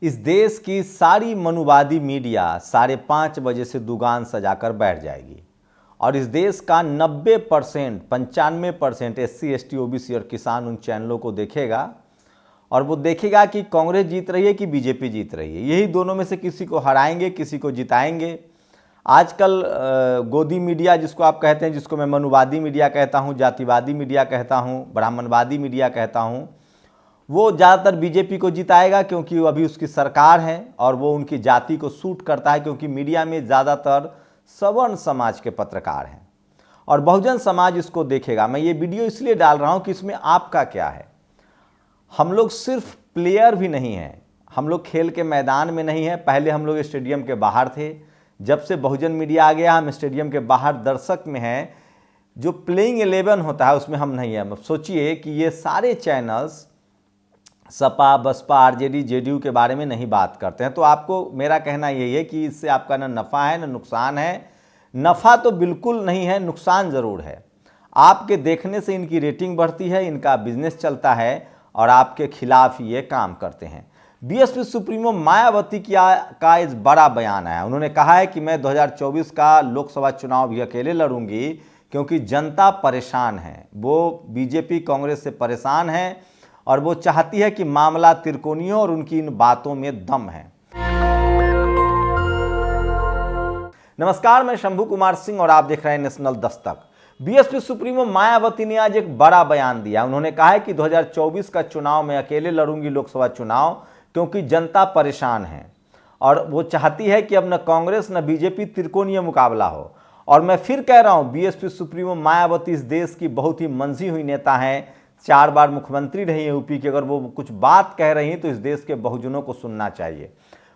इस देश की सारी मनुवादी मीडिया 5:30 बजे से दुकान सजाकर बैठ जाएगी और इस देश का 90% 95% SC ST OBC और किसान उन चैनलों को देखेगा और वो देखेगा कि कांग्रेस जीत रही है कि बीजेपी जीत रही है। यही दोनों में से किसी को हराएंगे, किसी को जिताएंगे। आजकल गोदी मीडिया जिसको आप कहते हैं, जिसको मैं मनुवादी मीडिया कहता हूँ, जातिवादी मीडिया कहता हूँ, ब्राह्मणवादी मीडिया कहता हूँ, वो ज़्यादातर बीजेपी को जिताएगा क्योंकि वो अभी उसकी सरकार है और वो उनकी जाति को सूट करता है, क्योंकि मीडिया में ज़्यादातर सवर्ण समाज के पत्रकार हैं और बहुजन समाज इसको देखेगा। मैं ये वीडियो इसलिए डाल रहा हूँ कि इसमें आपका क्या है। हम लोग सिर्फ प्लेयर भी नहीं हैं, हम लोग खेल के मैदान में नहीं हैं। पहले हम लोग स्टेडियम के बाहर थे, जब से बहुजन मीडिया आ गया हम स्टेडियम के बाहर दर्शक में हैं। जो प्लेइंग 11 होता है उसमें हम नहीं हैं। सोचिए कि ये सारे channels Sapa, Baspa, RJD, JDU के बारे में नहीं बात करते हैं। तो आपको मेरा कहना यही है कि इससे आपका ना नफ़ा है ना नुकसान है। नफ़ा तो बिल्कुल नहीं है, नुकसान ज़रूर है। आपके देखने से इनकी रेटिंग बढ़ती है, इनका बिजनेस चलता है और आपके खिलाफ ये काम करते हैं। BSP सुप्रीमो मायावती का इस बड़ा बयान आया। उन्होंने कहा है कि मैं 2024 का लोकसभा चुनाव भी अकेले लड़ूंगी क्योंकि जनता परेशान है। वो बीजेपी कांग्रेस से परेशान है और वो चाहती है कि मामला त्रिकोणीय और उनकी इन बातों में दम है। नमस्कार, मैं शंभू कुमार सिंह और आप देख रहे हैं national Dastak. BSP supremo Mayawati ने आज एक बड़ा बयान दिया। उन्होंने कहा है कि 2024 का चुनाव मैं अकेले लड़ूंगी, लोकसभा चुनाव, क्योंकि जनता परेशान है और वो चाहती है कि अब न कांग्रेस न बीजेपी त्रिकोणीय मुकाबला हो। और मैं फिर कह रहा हूं, BSP सुप्रीमो मायावती इस देश की बहुत ही मंझी हुई नेता हैं, 4 बार मुख्यमंत्री रही है यूपी की। अगर वो कुछ बात कह रही हैं तो इस देश के बहुजनों को सुनना चाहिए।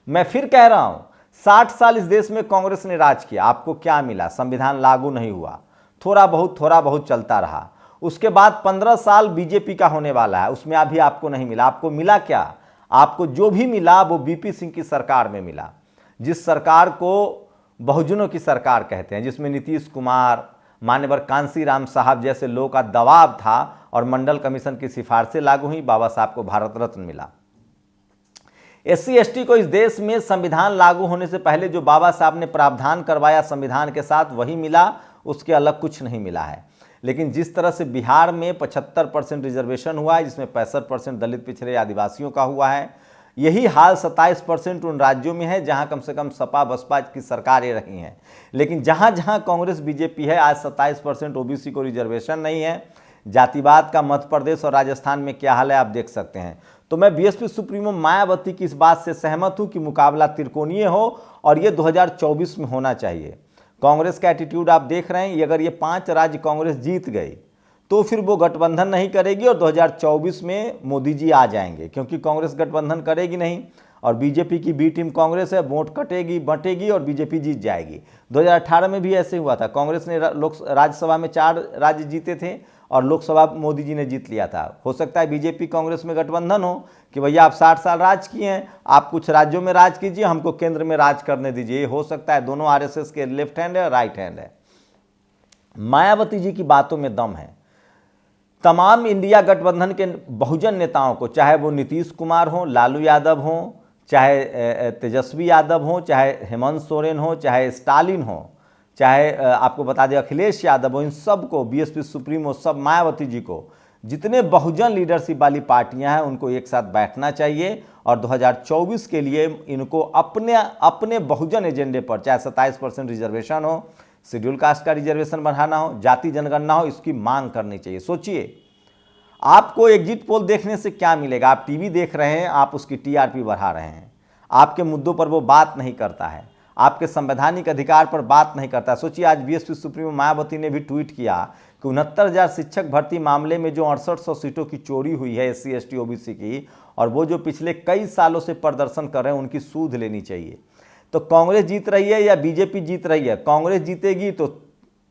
मैं फिर कह रहा हूं, 60 साल इस देश में कांग्रेस ने राज किया, आपको क्या मिला? संविधान लागू नहीं हुआ, थोड़ा बहुत चलता रहा। उसके बाद 15 साल बीजेपी का होने वाला है, उसमें अभी आपको नहीं मिला। आपको मिला क्या? आपको जो भी मिला वो BP सिंह की सरकार में मिला, जिस सरकार को बहुजनों की सरकार कहते हैं, जिसमें नीतीश कुमार, मान्यवर कांशीराम साहब जैसे लोगों का दबाव था और मंडल कमीशन की सिफारिशें लागू हुई। बाबा साहब को भारत रत्न मिला। SC ST को इस देश में संविधान लागू होने से पहले जो बाबा साहब ने प्रावधान करवाया संविधान के साथ, वही मिला, उसके अलग कुछ नहीं मिला है। लेकिन जिस तरह से बिहार में 75% रिजर्वेशन हुआ है, जिसमें 65% दलित पिछड़े आदिवासियों का हुआ है, यही हाल 27% उन राज्यों में है जहां कम से कम सपा बसपा की सरकारें रही हैं। लेकिन जहां जहां कांग्रेस बीजेपी है, आज 27% OBC को रिजर्वेशन नहीं है। जातिवाद का मध्य प्रदेश और राजस्थान में क्या हाल है आप देख सकते हैं। तो मैं BSP सुप्रीमो मायावती की इस बात से सहमत हूं कि मुकाबला त्रिकोणीय हो और ये 2024 में होना चाहिए। कांग्रेस का एटीट्यूड आप देख रहे हैं, अगर ये 5 राज्य कांग्रेस जीत गई तो फिर वो गठबंधन नहीं करेगी और 2024 में मोदी जी आ जाएंगे, क्योंकि कांग्रेस गठबंधन करेगी नहीं और बीजेपी की B टीम कांग्रेस है, वोट कटेगी, बंटेगी और बीजेपी जीत जाएगी। 2018 में भी ऐसे हुआ था, कांग्रेस ने राज्यसभा में 4 राज्य जीते थे और लोकसभा मोदी जी ने जीत लिया था। हो सकता है बीजेपी कांग्रेस में गठबंधन हो कि भैया आप 60 साल राज किए हैं, आप कुछ राज्यों में राज कीजिए, हमको केंद्र में राज करने दीजिए। ये हो सकता है। दोनों RSS के लेफ्ट हैंड है, राइट हैंड है। मायावती जी की बातों में दम है। तमाम इंडिया गठबंधन के बहुजन नेताओं को, चाहे वो नीतीश कुमार हो, लालू यादव हो, चाहे तेजस्वी यादव हो, चाहे हेमंत सोरेन हो, चाहे स्टालिन हो, चाहे आपको बता दें अखिलेश यादव हो, इन सब को BSP सुप्रीमो, सब मायावती जी को, जितने बहुजन लीडरशिप वाली पार्टियां हैं उनको एक साथ बैठना चाहिए और 2024 के लिए इनको अपने बहुजन एजेंडे पर, चाहे 27% रिजर्वेशन हो, शेड्यूल कास्ट का रिजर्वेशन बढ़ाना हो, जाति जनगणना हो, इसकी मांग करनी चाहिए। सोचिए, आपको एग्जिट पोल देखने से क्या मिलेगा? आप टीवी देख रहे हैं, आप उसकी TRP बढ़ा रहे हैं, आपके मुद्दों पर वो बात नहीं करता है, आपके संवैधानिक अधिकार पर बात नहीं करता। सोचिए, आज BSP सुप्रीमो मायावती ने भी ट्वीट किया कि 69,000 शिक्षक भर्ती मामले में जो 6800 सीटों की चोरी हुई है SC ST OBC की, और वो जो पिछले कई सालों से प्रदर्शन कर रहे हैं, उनकी सूद लेनी चाहिए। तो कांग्रेस जीत रही है या बीजेपी जीत रही है? कांग्रेस जीतेगी तो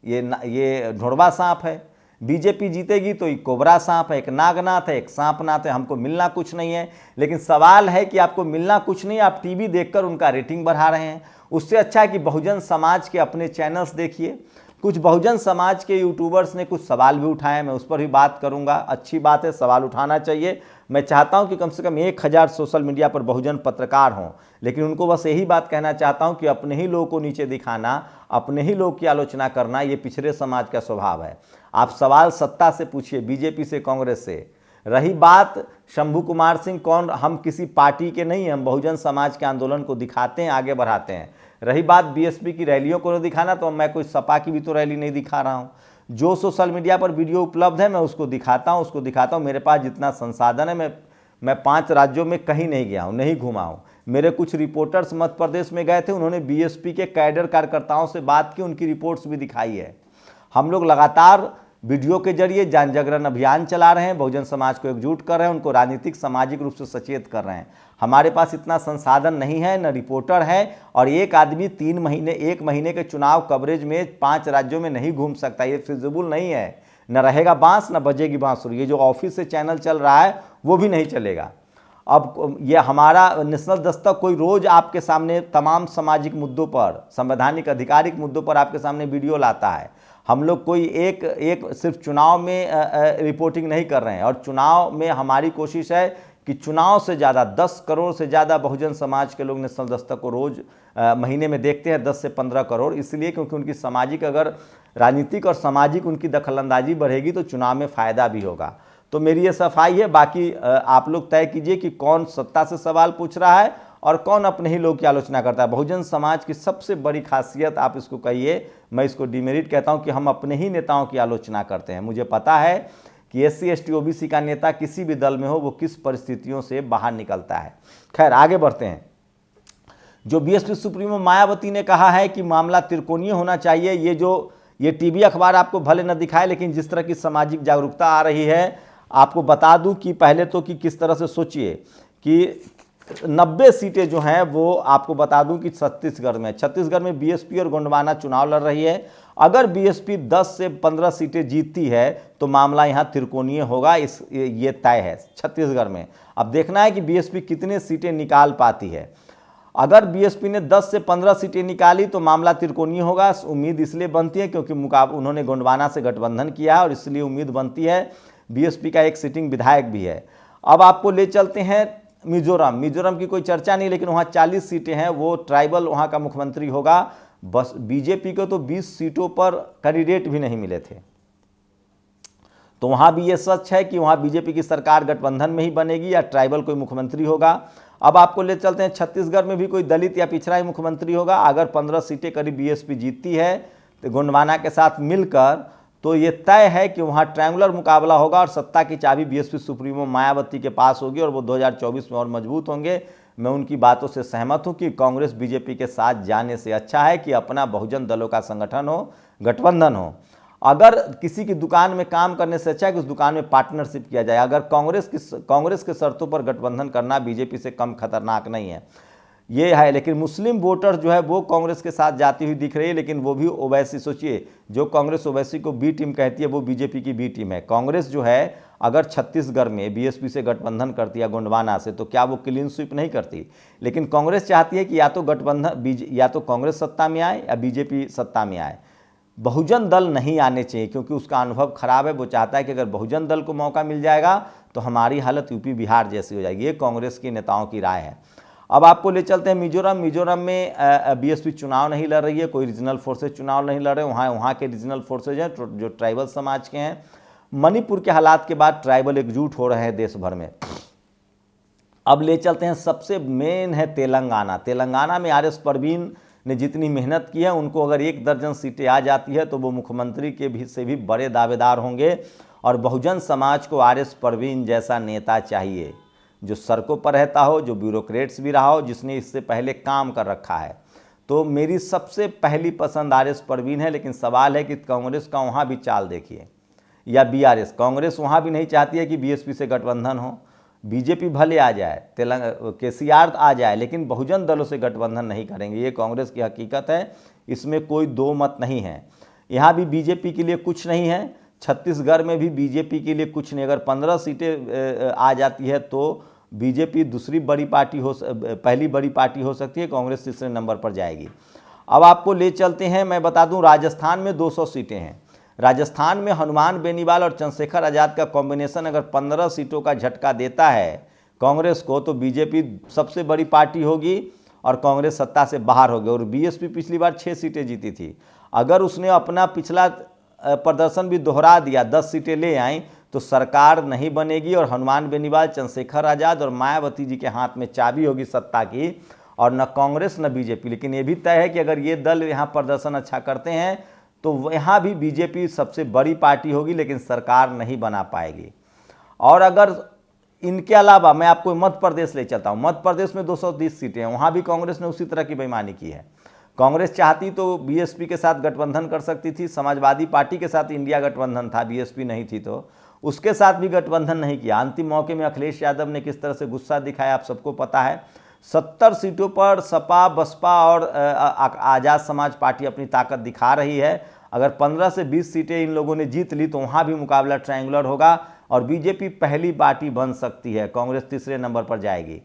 ये ढोड़वा सांप है, बीजेपी जीतेगी तो एक कोबरा सांप है, एक नागनाथ है, एक सांपनाथ है। हमको मिलना कुछ नहीं है। लेकिन सवाल है कि आपको मिलना कुछ नहीं, आप टीवी देखकर उनका रेटिंग बढ़ा रहे हैं। उससे अच्छा है कि बहुजन समाज के अपने चैनल्स देखिए। कुछ बहुजन समाज के यूट्यूबर्स ने कुछ सवाल भी उठाए, मैं उस पर भी बात करूंगा। अच्छी बात है, सवाल उठाना चाहिए। मैं चाहता हूं कि कम से कम 1000 सोशल मीडिया पर बहुजन पत्रकार हों, लेकिन उनको बस यही बात कहना चाहता हूं कि अपने ही लोगों को नीचे दिखाना, अपने ही लोग की आलोचना करना, ये पिछड़े समाज का स्वभाव है। आप सवाल सत्ता से पूछिए, बीजेपी से, कांग्रेस से। रही बात शंभू कुमार सिंह कौन, हम किसी पार्टी के नहीं हैं, हम बहुजन समाज के आंदोलन को दिखाते हैं, आगे बढ़ाते हैं। रही बात बीएसपी की रैलियों को नहीं दिखाना, तो मैं कोई सपा की भी तो रैली नहीं दिखा रहा हूँ। जो सोशल मीडिया पर वीडियो उपलब्ध है मैं उसको दिखाता हूँ, मेरे पास जितना संसाधन है। मैं 5 राज्यों में कहीं नहीं गया हूँ, नहीं घुमा हूँ। मेरे कुछ रिपोर्टर्स मध्य प्रदेश में गए थे, उन्होंने बीएसपी के कैडर कार्यकर्ताओं से बात की, उनकी रिपोर्ट्स भी दिखाई है। हम लोग लगातार वीडियो के जरिए जन जागरण अभियान चला रहे हैं, बहुजन समाज को एकजुट कर रहे हैं, उनको राजनीतिक सामाजिक रूप से सचेत कर रहे हैं। हमारे पास इतना संसाधन नहीं है, न रिपोर्टर है, और एक आदमी 1 महीने के चुनाव कवरेज में 5 राज्यों में नहीं घूम सकता। ये फिजिबल नहीं है, न रहेगा बांस न बजेगी बांसुरी। ये जो ऑफिस से चैनल चल रहा है वो भी नहीं चलेगा। अब ये हमारा नेशनल दस्तक कोई रोज आपके सामने तमाम सामाजिक मुद्दों पर, संवैधानिक आधिकारिक मुद्दों पर आपके सामने वीडियो लाता है। हम लोग कोई एक सिर्फ चुनाव में रिपोर्टिंग नहीं कर रहे हैं, और चुनाव में हमारी कोशिश है कि चुनाव से ज़्यादा 10 करोड़ से ज़्यादा बहुजन समाज के लोग नेशनल दस्तक को रोज़ महीने में देखते हैं, 10 से 15 करोड़। इसलिए क्योंकि उनकी सामाजिक, अगर राजनीतिक और सामाजिक उनकी दखलंदाजी बढ़ेगी तो चुनाव में फ़ायदा भी होगा। तो मेरी ये सफाई है। बाकी आप लोग तय कीजिए कि कौन सत्ता से सवाल पूछ रहा है और कौन अपने ही लोग की आलोचना करता है। बहुजन समाज की सबसे बड़ी खासियत आप इसको कहिए, मैं इसको डिमेरिट कहता हूं कि हम अपने ही नेताओं की आलोचना करते हैं। मुझे पता है कि SC ST OBC का नेता किसी भी दल में हो वो किस परिस्थितियों से बाहर निकलता है। खैर आगे बढ़ते हैं। जो BSP सुप्रीमो मायावती ने कहा है कि मामला त्रिकोणीय होना चाहिए, ये टीवी अखबार आपको भले न दिखाए, लेकिन जिस तरह की सामाजिक जागरूकता आ रही है, आपको बता दूं कि पहले तो कि किस तरह से सोचिए कि 90 सीटें जो हैं वो आपको बता दूं कि छत्तीसगढ़ में BSP और गोंडवाना चुनाव लड़ रही है। अगर BSP 10 से 15 सीटें जीतती है तो मामला यहां त्रिकोणीय होगा, ये तय है छत्तीसगढ़ में। अब देखना है कि BSP कितने सीटें निकाल पाती है। अगर BSP ने 10 से 15 सीटें निकाली तो मामला त्रिकोणीय होगा। उम्मीद इसलिए बनती है क्योंकि उन्होंने गोंडवाना से गठबंधन किया है, और इसलिए उम्मीद बनती है। BSP का एक सिटिंग विधायक भी है। अब आपको ले चलते हैं मिजोरम की कोई चर्चा नहीं, लेकिन वहाँ 40 सीटें हैं, वो ट्राइबल वहाँ का मुख्यमंत्री होगा। बस बीजेपी को तो 20 सीटों पर कैंडिडेट भी नहीं मिले थे। तो वहाँ भी ये सच है कि वहाँ बीजेपी की सरकार गठबंधन में ही बनेगी या ट्राइबल कोई मुख्यमंत्री होगा। अब आपको ले चलते हैं छत्तीसगढ़ में भी कोई दलित या पिछड़ा ही मुख्यमंत्री होगा। अगर 15 सीटें करीब BSP जीतती है तो गोंडवाना के साथ मिलकर, तो ये तय है कि वहाँ ट्रायंगुलर मुकाबला होगा और सत्ता की चाबी BSP सुप्रीमो मायावती के पास होगी और वो 2024 में और मजबूत होंगे। मैं उनकी बातों से सहमत हूँ कि कांग्रेस BJP के साथ जाने से अच्छा है कि अपना बहुजन दलों का संगठन हो, गठबंधन हो। अगर किसी की दुकान में काम करने से अच्छा है कि उस दुकान में पार्टनरशिप किया जाए। अगर कांग्रेस के शर्तों पर गठबंधन करना BJP से कम खतरनाक नहीं है, ये है। लेकिन मुस्लिम वोटर जो है वो कांग्रेस के साथ जाती हुई दिख रही है, लेकिन वो भी ओवैसी। सोचिए, जो कांग्रेस ओवैसी को B टीम कहती है वो BJP की B टीम है। कांग्रेस जो है अगर छत्तीसगढ़ में BSP से गठबंधन करती है गोंडवाना से, तो क्या वो क्लीन स्वीप नहीं करती? लेकिन कांग्रेस चाहती है कि या तो कांग्रेस सत्ता में आए या BJP सत्ता में आए। बहुजन दल नहीं आने चाहिए क्योंकि उसका अनुभव खराब है। वो चाहता है कि अगर बहुजन दल को मौका मिल जाएगा तो हमारी हालत UP बिहार जैसी हो जाएगी। ये कांग्रेस के नेताओं की राय है। अब आपको ले चलते हैं मिजोरम में BSP चुनाव नहीं लड़ रही है, कोई रीजनल फोर्सेज चुनाव नहीं लड़ रहे। वहाँ के रीजनल फोर्सेज हैं जो ट्राइबल समाज के हैं। मणिपुर के हालात के बाद ट्राइबल एकजुट हो रहे हैं देश भर में। अब ले चलते हैं, सबसे मेन है तेलंगाना में RS परवीन ने जितनी मेहनत की है, उनको अगर 1 दर्जन सीटें आ जाती है तो वो मुख्यमंत्री के से भी बड़े दावेदार होंगे। और बहुजन समाज को RS परवीन जैसा नेता चाहिए, जो सड़कों पर रहता हो, जो ब्यूरोक्रेट्स भी रहा हो, जिसने इससे पहले काम कर रखा है। तो मेरी सबसे पहली पसंद RS परवीन है। लेकिन सवाल है कि कांग्रेस का वहाँ भी चाल देखिए, या BRS। कांग्रेस वहाँ भी नहीं चाहती है कि BSP से गठबंधन हो। BJP भले आ जाए, KCR आ जाए, लेकिन बहुजन दलों से गठबंधन नहीं करेंगे। ये कांग्रेस की हकीकत है, इसमें कोई दो मत नहीं है। यहाँ भी BJP के लिए कुछ नहीं है, छत्तीसगढ़ में भी BJP के लिए कुछ नहीं। अगर 15 सीटें आ जाती है तो BJP दूसरी बड़ी पार्टी पहली बड़ी पार्टी हो सकती है, कांग्रेस तीसरे नंबर पर जाएगी। अब आपको ले चलते हैं, मैं बता दूं राजस्थान में 200 सीटें हैं। राजस्थान में हनुमान बेनीवाल और चंद्रशेखर आजाद का कॉम्बिनेशन अगर 15 सीटों का झटका देता है कांग्रेस को, तो बीजेपी सबसे बड़ी पार्टी होगी और कांग्रेस सत्ता से बाहर होगी। और बीएसपी पिछली बार 6 सीटें जीती थी, अगर उसने अपना पिछला प्रदर्शन भी दोहरा दिया, 10 सीटें ले आई, तो सरकार नहीं बनेगी और हनुमान बेनीवाल, चंद्रशेखर आजाद और मायावती जी के हाथ में चाबी होगी सत्ता की, और न कांग्रेस न बीजेपी। लेकिन ये भी तय है कि अगर ये दल यहाँ प्रदर्शन अच्छा करते हैं तो यहाँ भी बीजेपी सबसे बड़ी पार्टी होगी, लेकिन सरकार नहीं बना पाएगी। और अगर इनके अलावा मैं आपको मध्य प्रदेश ले चलता हूँ, मध्य प्रदेश में 230 सीटें हैं, वहाँ भी कांग्रेस ने उसी तरह की बेईमानी की है। कांग्रेस चाहती तो बीएसपी के साथ गठबंधन कर सकती थी, समाजवादी पार्टी के साथ इंडिया गठबंधन था, बीएसपी नहीं थी, तो उसके साथ भी गठबंधन नहीं किया। अंतिम मौके में अखिलेश यादव ने किस तरह से गुस्सा दिखाया आप सबको पता है। 70 सीटों पर सपा, बसपा और आज़ाद समाज पार्टी अपनी ताकत दिखा रही है। अगर 15 से 20 सीटें इन लोगों ने जीत ली तो वहाँ भी मुकाबला ट्रायंगुलर होगा और बीजेपी पहली पार्टी बन सकती है, कांग्रेस तीसरे नंबर पर जाएगी।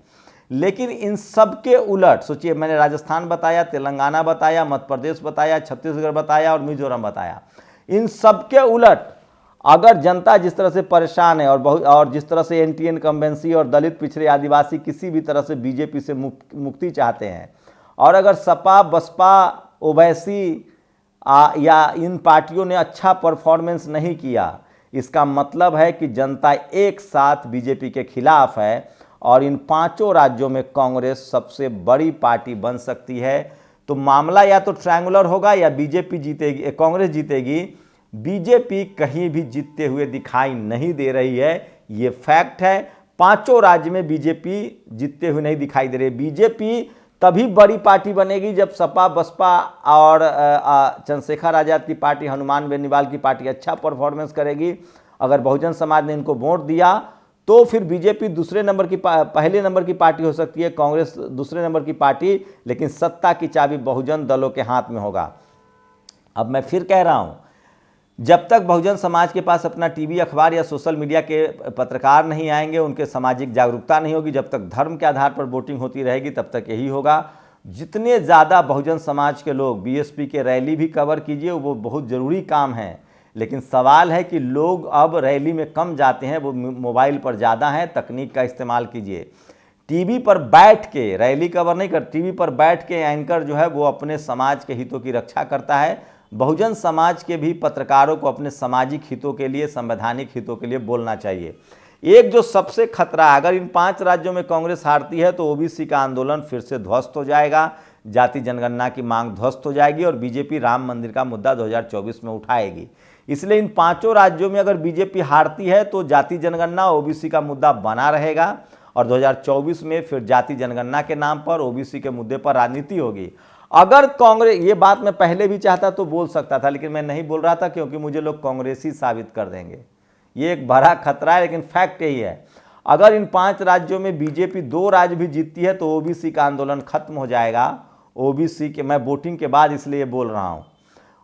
लेकिन इन सब के उलट सोचिए, मैंने राजस्थान बताया, तेलंगाना बताया, मध्य प्रदेश बताया, छत्तीसगढ़ बताया और मिजोरम बताया। इन सब के उलट अगर जनता जिस तरह से परेशान है और जिस तरह से एंटी इनकम्बेंसी और दलित, पिछड़े, आदिवासी किसी भी तरह से बीजेपी से मुक्ति चाहते हैं, और अगर सपा, बसपा, ओवैसी या इन पार्टियों ने अच्छा परफॉर्मेंस नहीं किया, इसका मतलब है कि जनता एक साथ बीजेपी के खिलाफ है और इन 5 राज्यों में कांग्रेस सबसे बड़ी पार्टी बन सकती है। तो मामला या तो ट्रायंगुलर होगा या बीजेपी जीतेगी, कांग्रेस जीतेगी। बीजेपी कहीं भी जीतते हुए दिखाई नहीं दे रही है, ये फैक्ट है। 5 राज्य में बीजेपी जीतते हुए नहीं दिखाई दे रही है। बीजेपी तभी बड़ी पार्टी बनेगी जब सपा, बसपा और चंद्रशेखर आजाद की पार्टी, हनुमान बेनीवाल की पार्टी अच्छा परफॉर्मेंस करेगी। अगर बहुजन समाज ने इनको वोट दिया तो फिर बीजेपी पहले नंबर की पार्टी हो सकती है, कांग्रेस दूसरे नंबर की पार्टी, लेकिन सत्ता की चाबी बहुजन दलों के हाथ में होगा। अब मैं फिर कह रहा हूं, जब तक बहुजन समाज के पास अपना टीवी, अखबार या सोशल मीडिया के पत्रकार नहीं आएंगे, उनके सामाजिक जागरूकता नहीं होगी, जब तक धर्म के आधार पर वोटिंग होती रहेगी, तब तक यही होगा। जितने ज़्यादा बहुजन समाज के लोग बीएसपी के रैली भी कवर कीजिए, वो बहुत ज़रूरी काम है। लेकिन सवाल है कि लोग अब रैली में कम जाते हैं, वो मोबाइल पर ज़्यादा हैं। तकनीक का इस्तेमाल कीजिए। टीवी पर बैठ के रैली कवर नहीं कर, टीवी पर बैठ के एंकर जो है वो अपने समाज के हितों की रक्षा करता है। बहुजन समाज के भी पत्रकारों को अपने सामाजिक हितों के लिए, संवैधानिक हितों के लिए बोलना चाहिए। एक जो सबसे खतरा है, अगर इन 5 राज्यों में कांग्रेस हारती है तो ओबीसी का आंदोलन फिर से ध्वस्त हो जाएगा, जाति जनगणना की मांग ध्वस्त हो जाएगी और बीजेपी राम मंदिर का मुद्दा 2024 में उठाएगी। इसलिए इन 5 राज्यों में अगर बीजेपी हारती है तो जाति जनगणना, ओबीसी का मुद्दा बना रहेगा और 2024 में फिर जाति जनगणना के नाम पर, ओबीसी के मुद्दे पर राजनीति होगी। अगर कांग्रेस, ये बात मैं पहले भी चाहता तो बोल सकता था, लेकिन मैं नहीं बोल रहा था क्योंकि मुझे लोग कांग्रेसी साबित कर देंगे। ये एक बड़ा खतरा है, लेकिन फैक्ट यही है। अगर इन 5 राज्यों में बीजेपी 2 राज्य भी जीतती है तो ओबीसी का आंदोलन खत्म हो जाएगा। ओबीसी के, मैं वोटिंग के बाद इसलिए बोल रहा हूँ,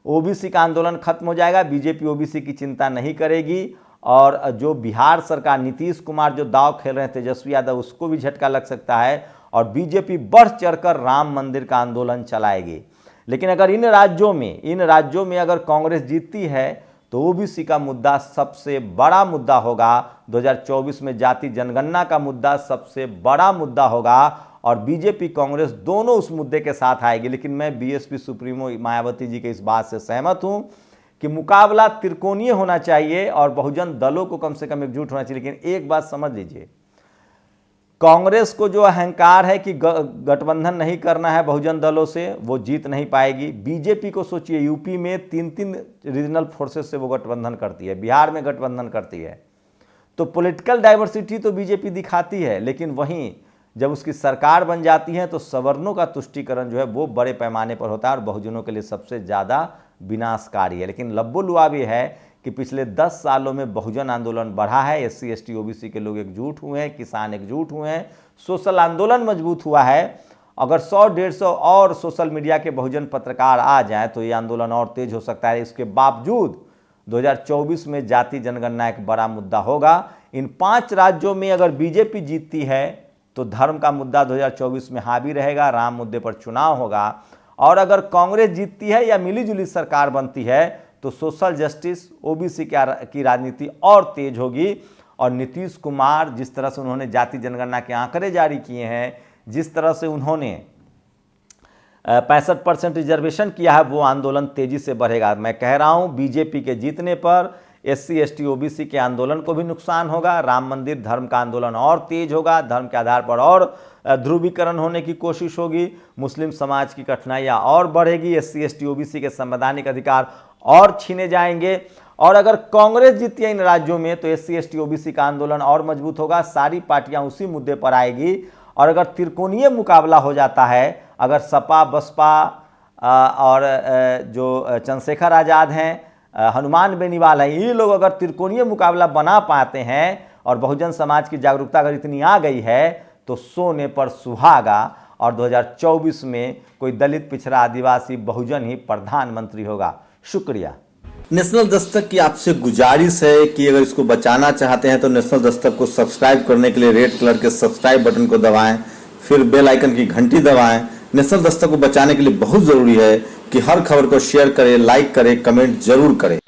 ओबीसी का आंदोलन खत्म हो जाएगा। बीजेपी ओबीसी की चिंता नहीं करेगी और जो बिहार सरकार, नीतीश कुमार जो दांव खेल रहे हैं तेजस्वी यादव, उसको भी झटका लग सकता है और बीजेपी बढ़ चढ़कर राम मंदिर का आंदोलन चलाएगी। लेकिन अगर इन राज्यों में अगर कांग्रेस जीतती है तो ओबीसी का मुद्दा सबसे बड़ा मुद्दा होगा। 2024 में जाति जनगणना का मुद्दा सबसे बड़ा मुद्दा होगा और बीजेपी, कांग्रेस दोनों उस मुद्दे के साथ आएगी। लेकिन मैं बीएसपी सुप्रीमो मायावती जी के इस बात से सहमत हूं कि मुकाबला त्रिकोणीय होना चाहिए और बहुजन दलों को कम से कम एकजुट होना चाहिए। लेकिन एक बात समझ लीजिए, कांग्रेस को जो अहंकार है कि गठबंधन नहीं करना है बहुजन दलों से, वो जीत नहीं पाएगी। बीजेपी को सोचिए, यूपी में 3 रीजनल फोर्सेस से वो गठबंधन करती है, बिहार में गठबंधन करती है, तो पॉलिटिकल डाइवर्सिटी तो बीजेपी दिखाती है, लेकिन वहीं जब उसकी सरकार बन जाती है तो सवर्णों का तुष्टीकरण जो है वो बड़े पैमाने पर होता है और बहुजनों के लिए सबसे ज़्यादा विनाशकारी है। लेकिन लब्बो लुआब ये है कि पिछले 10 सालों में बहुजन आंदोलन बढ़ा है, SC ST OBC के लोग एकजुट हुए हैं, किसान एकजुट हुए हैं, सोशल आंदोलन मजबूत हुआ है। अगर 100-150 और सोशल मीडिया के बहुजन पत्रकार आ जाएं तो ये आंदोलन और तेज हो सकता है। इसके बावजूद 2024 में जाति जनगणना एक बड़ा मुद्दा होगा। इन 5 राज्यों में अगर बीजेपी जीतती है तो धर्म का मुद्दा 2024 में हावी रहेगा, राम मुद्दे पर चुनाव होगा और अगर कांग्रेस जीतती है या मिलीजुली सरकार बनती है तो सोशल जस्टिस, ओबीसी की राजनीति और तेज होगी। और नीतीश कुमार जिस तरह से उन्होंने जाति जनगणना के आंकड़े जारी किए हैं, जिस तरह से उन्होंने 65% रिजर्वेशन किया है, वो आंदोलन तेजी से बढ़ेगा। मैं कह रहा हूं बीजेपी के जीतने पर SC ST OBC के आंदोलन को भी नुकसान होगा। राम मंदिर धर्म का आंदोलन और तेज होगा, धर्म के आधार पर और ध्रुवीकरण होने की कोशिश होगी, मुस्लिम समाज की कठिनाइयां और बढ़ेगी, SC ST OBC के संवैधानिक अधिकार और छीने जाएंगे। और अगर कांग्रेस जीती है इन राज्यों में तो SC ST OBC का आंदोलन और मजबूत होगा, सारी पार्टियां उसी मुद्दे पर आएगी। और अगर त्रिकोणीय मुकाबला हो जाता है, अगर सपा, बसपा और जो चंद्रशेखर आज़ाद हैं, हनुमान बेनीवाल है, ये लोग अगर त्रिकोणीय मुकाबला बना पाते हैं और बहुजन समाज की जागरूकता अगर इतनी आ गई है तो सोने पर सुहागा और 2024 में कोई दलित, पिछड़ा, आदिवासी, बहुजन ही प्रधानमंत्री होगा। शुक्रिया। नेशनल दस्तक की आपसे गुजारिश है कि अगर इसको बचाना चाहते हैं तो नेशनल दस्तक को सब्सक्राइब करने के लिए रेड कलर के सब्सक्राइब बटन को दबाएं, फिर बेल आइकन की घंटी दबाएं। नेशनल दस्तक को बचाने के लिए बहुत जरूरी है कि हर खबर को शेयर करें, लाइक करें, कमेंट जरूर करें।